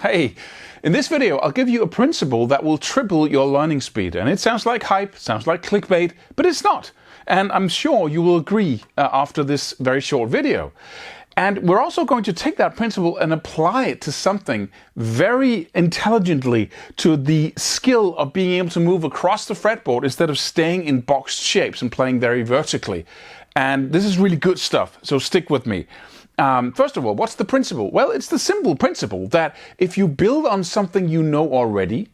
Hey, in this video I'll give you a principle that will triple your learning speed, and it sounds like hype, sounds like clickbait, but it's not. And I'm sure you will agree after this very short video. And we're also going to take that principle and apply it to something very intelligently, to the skill of being able to move across the fretboard instead of staying in boxed shapes and playing very vertically. And this is really good stuff, so stick with me. First of all, what's the principle? Well, it's the simple principle that if you build on something you know already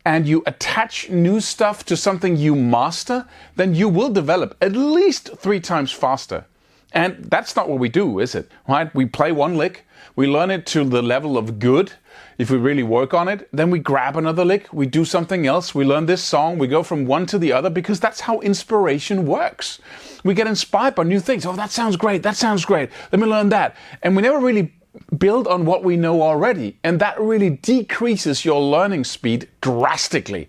and you attach new stuff to something you master, then you will develop at least 3 times faster. And that's not what we do, is it? Right? We play one lick, we learn it to the level of good. If we really work on it, then we grab another lick, we do something else, we learn this song, we go from one to the other, because that's how inspiration works. We get inspired by new things. Oh, that sounds great, let me learn that. And we never really build on what we know already, and that really decreases your learning speed drastically.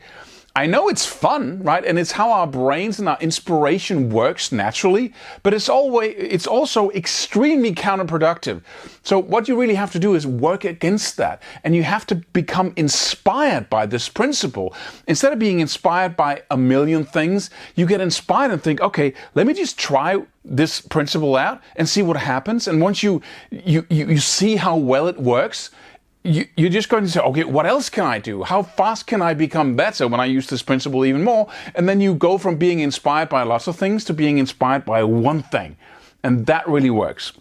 I know it's fun, right? And it's how our brains and our inspiration works naturally, but it's also extremely counterproductive. So what you really have to do is work against that. And you have to become inspired by this principle. Instead of being inspired by a million things, you get inspired and think, okay, let me just try this principle out and see what happens. And once you see how well it works, you're just going to say, okay, what else can I do? How fast can I become better when I use this principle even more? And then you go from being inspired by lots of things to being inspired by one thing. And that really works.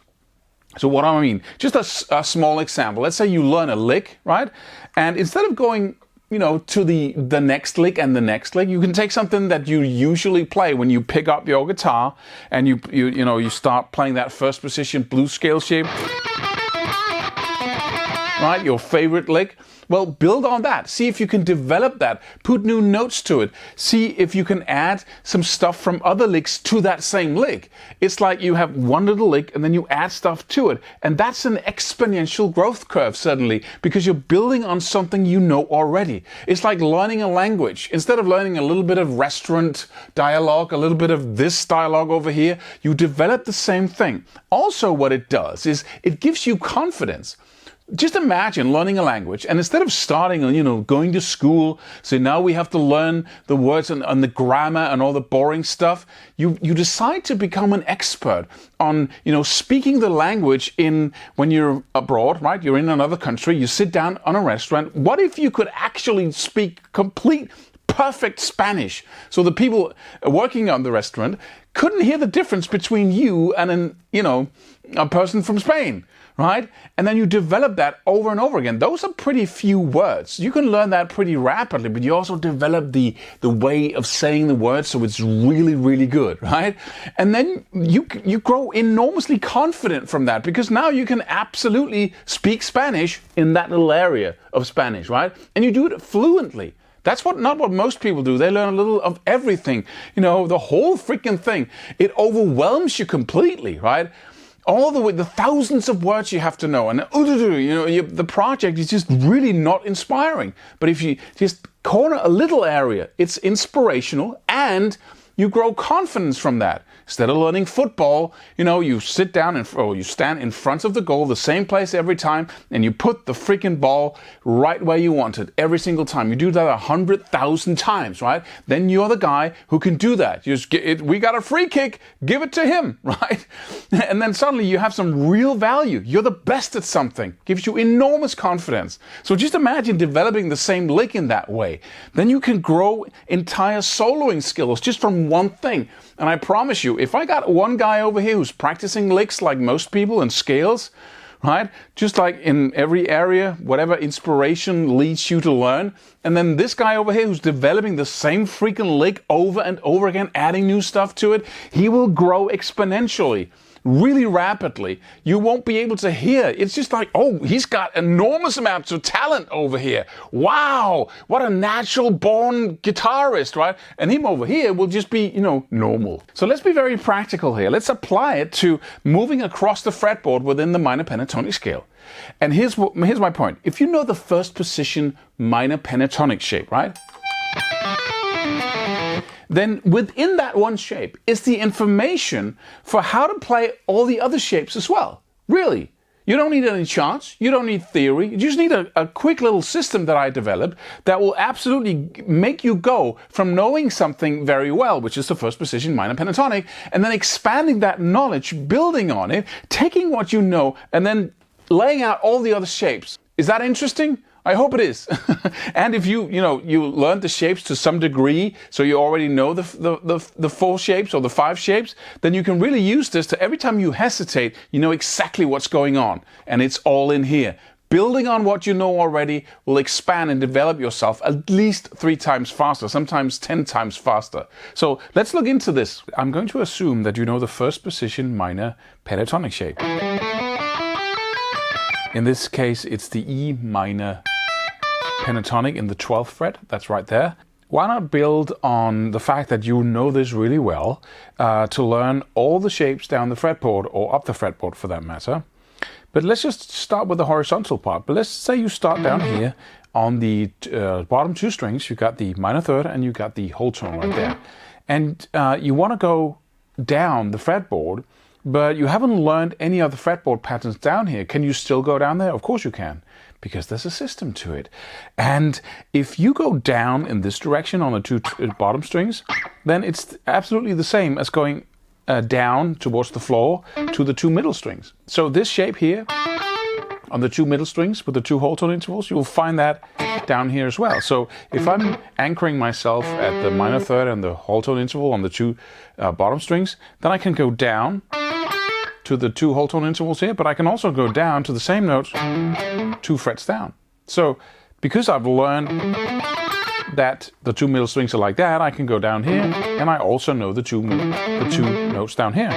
So what do I mean? Just a small example. Let's say you learn a lick, right? And instead of going to the next lick and the next lick, you can take something that you usually play when you pick up your guitar and you start playing that first position blues scale shape. Right, your favorite lick. Well, build on that. See if you can develop that. Put new notes to it. See if you can add some stuff from other licks to that same lick. It's like you have one little lick and then you add stuff to it. And that's an exponential growth curve suddenly, because you're building on something you know already. It's like learning a language. Instead of learning a little bit of restaurant dialogue, a little bit of this dialogue over here, you develop the same thing. Also, what it does is it gives you confidence. Just imagine learning a language, and instead of starting, going to school, so now we have to learn the words and the grammar and all the boring stuff, you decide to become an expert on, speaking the language when you're abroad, right? You're in another country, you sit down on a restaurant. What if you could actually speak perfect Spanish, so the people working on the restaurant couldn't hear the difference between you and a person from Spain, right? And then you develop that over and over again. Those are pretty few words. You can learn that pretty rapidly, but you also develop the way of saying the words, so it's really, really good, right? And then you grow enormously confident from that, because now you can absolutely speak Spanish in that little area of Spanish, right? And you do it fluently. That's not what most people do. They learn a little of everything, the whole freaking thing. It overwhelms you completely, right? All the way, the thousands of words you have to know, and the project is just really not inspiring. But if you just corner a little area, it's inspirational, and you grow confidence from that. Instead of learning football, you sit down or you stand in front of the goal, the same place every time, and you put the freaking ball right where you want it every single time. You do that 100,000 times, right? Then you're the guy who can do that. We got a free kick, give it to him, right? And then suddenly you have some real value. You're the best at something. Gives you enormous confidence. So just imagine developing the same lick in that way. Then you can grow entire soloing skills just from one thing. And I promise you, if I got one guy over here who's practicing licks like most people and scales, right? Just like in every area, whatever inspiration leads you to learn. And then this guy over here who's developing the same freaking lick over and over again, adding new stuff to it, he will grow exponentially. Really rapidly. You won't be able to hear. It's just like, oh, he's got enormous amounts of talent over here. Wow, what a natural born guitarist, right? And him over here will just be, normal. So let's be very practical here. Let's apply it to moving across the fretboard within the minor pentatonic scale. And here's my point. If you know the first position minor pentatonic shape, right? then within that one shape is the information for how to play all the other shapes as well. Really. You don't need any charts, you don't need theory, you just need a quick little system that I developed that will absolutely make you go from knowing something very well, which is the first position minor pentatonic, and then expanding that knowledge, building on it, taking what you know, and then laying out all the other shapes. Is that interesting? I hope it is. And if you learned the shapes to some degree, so you already know the 4 shapes or the 5 shapes, then you can really use this to every time you hesitate, you know exactly what's going on. And it's all in here. Building on what you know already will expand and develop yourself at least 3 times faster, sometimes 10 times faster. So let's look into this. I'm going to assume that you know the first position minor pentatonic shape. In this case, it's the E minor pentatonic in the 12th fret. That's right there. Why not build on the fact that you know this really well to learn all the shapes down the fretboard, or up the fretboard for that matter. But let's just start with the horizontal part. But let's say you start down here on the bottom 2 strings. You got the minor third and you got the whole tone right there. And you want to go down the fretboard, but you haven't learned any of the fretboard patterns down here. Can you still go down there? Of course you can, because there's a system to it. And if you go down in this direction on the 2 bottom strings, then it's absolutely the same as going down towards the floor to the 2 middle strings. So this shape here on the 2 middle strings with the 2 whole tone intervals, you'll find that down here as well. So if I'm anchoring myself at the minor third and the whole tone interval on the 2 bottom strings, then I can go down to the 2 whole tone intervals here, but I can also go down to the same notes 2 frets down. So because I've learned that the 2 middle strings are like that, I can go down here, and I also know the two notes down here.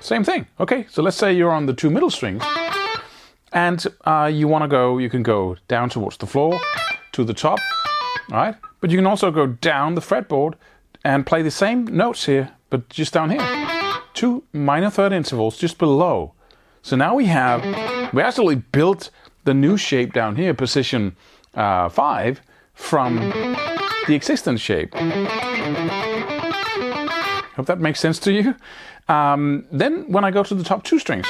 Same thing. Okay, so let's say you're on the 2 middle strings, and you can go down towards the floor to the top, all right? But you can also go down the fretboard and play the same notes here, but just down here. 2 minor third intervals just below. So now we actually built the new shape down here, position 5, from the existing shape. Hope that makes sense to you. Then when I go to the top 2 strings,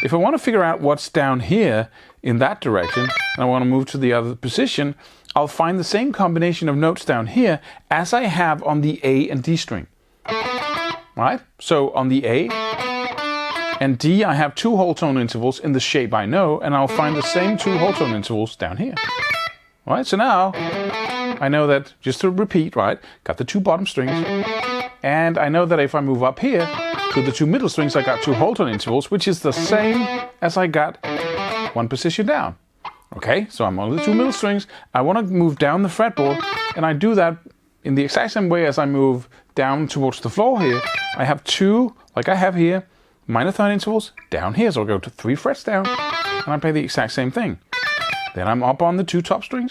if I want to figure out what's down here in that direction, and I want to move to the other position, I'll find the same combination of notes down here as I have on the A and D string. Right? So on the A and D, I have 2 whole tone intervals in the shape I know, and I'll find the same 2 whole tone intervals down here. Right? So now I know that, just to repeat, right, got the 2 bottom strings, and I know that if I move up here to the 2 middle strings, I got 2 whole tone intervals, which is the same as I got 1 position down. Okay, so I'm on the 2 middle strings, I want to move down the fretboard, and I do that in the exact same way as I move down towards the floor here. I have 2, like I have here, minor third intervals down here, so I'll go to 3 frets down, and I play the exact same thing. Then I'm up on the 2 top strings,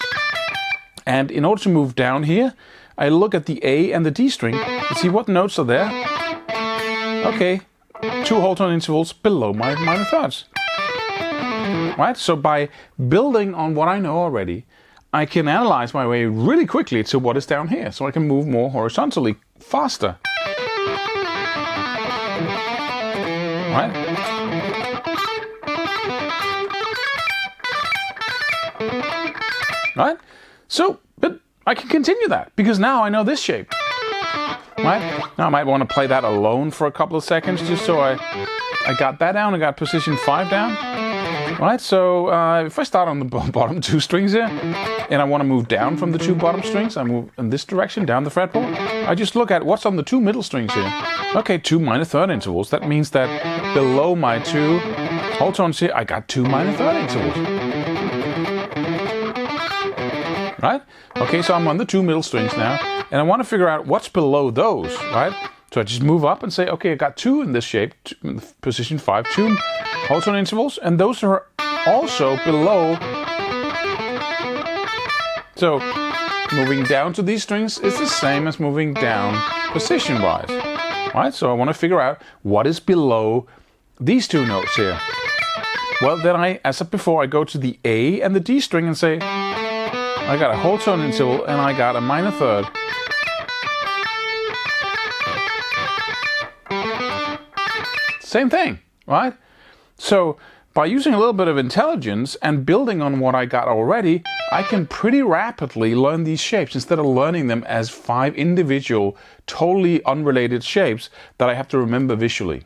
and in order to move down here, I look at the A and the D string to see what notes are there. Okay, 2 whole tone intervals below my minor thirds. Right? So by building on what I know already, I can analyze my way really quickly to what is down here, so I can move more horizontally faster. Right? Right? So, but I can continue that, because now I know this shape. Right? Now I might want to play that alone for a couple of seconds, just so I got that down, I got position 5 down. Right, so if I start on the bottom 2 strings here, and I want to move down from the 2 bottom strings, I move in this direction, down the fretboard, I just look at what's on the 2 middle strings here. Okay, 2 minor third intervals, that means that below my 2 whole tones here, I got 2 minor third intervals. Right? Okay, so I'm on the 2 middle strings now, and I want to figure out what's below those, right? So I just move up and say, okay, I got 2 in this shape, position 5, 2 whole tone intervals, and those are also below. So moving down to these strings is the same as moving down position-wise, right? So I want to figure out what is below these 2 notes here. Well, then as I said before, I go to the A and the D string and say, I got a whole tone interval, and I got a minor third. Same thing, right? So by using a little bit of intelligence and building on what I got already, I can pretty rapidly learn these shapes instead of learning them as 5 individual, totally unrelated shapes that I have to remember visually.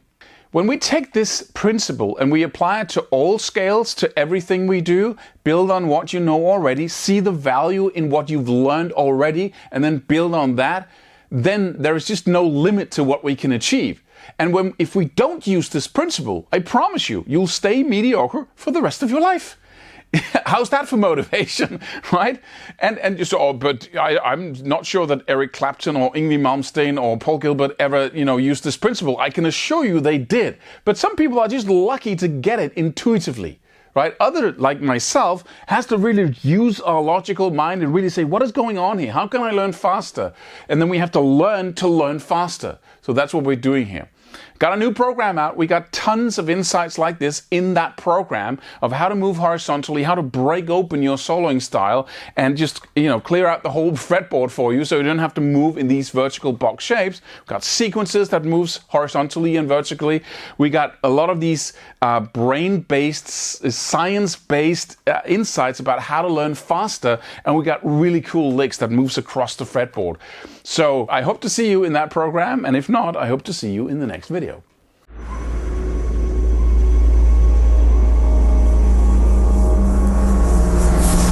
When we take this principle and we apply it to all scales, to everything we do, build on what you know already, see the value in what you've learned already, and then build on that, then there is just no limit to what we can achieve. And if we don't use this principle, I promise you, you'll stay mediocre for the rest of your life. How's that for motivation, right? And just, but I'm not sure that Eric Clapton or Yngwie Malmsteen or Paul Gilbert ever, used this principle. I can assure you they did. But some people are just lucky to get it intuitively, right? Other, like myself, has to really use our logical mind and really say, what is going on here? How can I learn faster? And then we have to learn faster. So that's what we're doing here. Got a new program out. We got tons of insights like this in that program of how to move horizontally, how to break open your soloing style and just, clear out the whole fretboard for you so you don't have to move in these vertical box shapes. We've got sequences that moves horizontally and vertically. We got a lot of these brain-based, science-based insights about how to learn faster, and we got really cool licks that moves across the fretboard. So I hope to see you in that program, and if not, I hope to see you in the next video.